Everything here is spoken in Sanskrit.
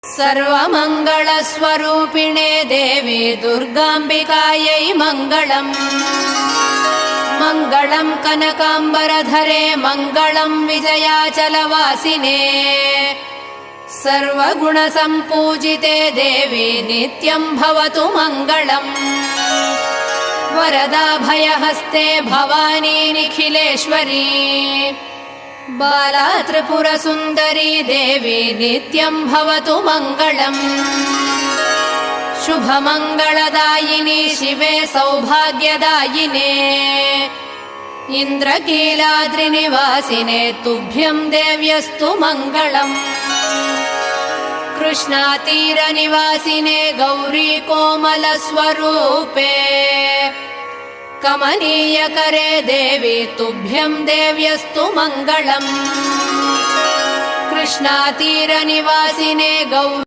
सर्वमङ्गलस्वरूपिणे देवी दुर्गाम्बिकायै मङ्गलम्। मङ्गलम् कनकाम्बरधरे मङ्गलम् विजयाचलवासिने। सर्वगुणसम्पूजिते देवी नित्यम् भवतु मङ्गलम्। वरदाभयहस्ते भवानी निखिलेश्वरी। बाला त्रिपुरसुन्दरी देवी नित्यम् भवतु मङ्गलम्। शुभमङ्गलदायिनी शिवे सौभाग्यदायिने। इन्द्रकीलाद्रिनिवासिने तुभ्यम् देव्यस्तु मङ्गलम्। कृष्णातीरनिवासिने गौरी कोमलस्वरूपे। कमनीयकरे देवी तुभ्यम् देव्यस्तु मङ्गलम्। कृष्णातीरनिवासिने गौरी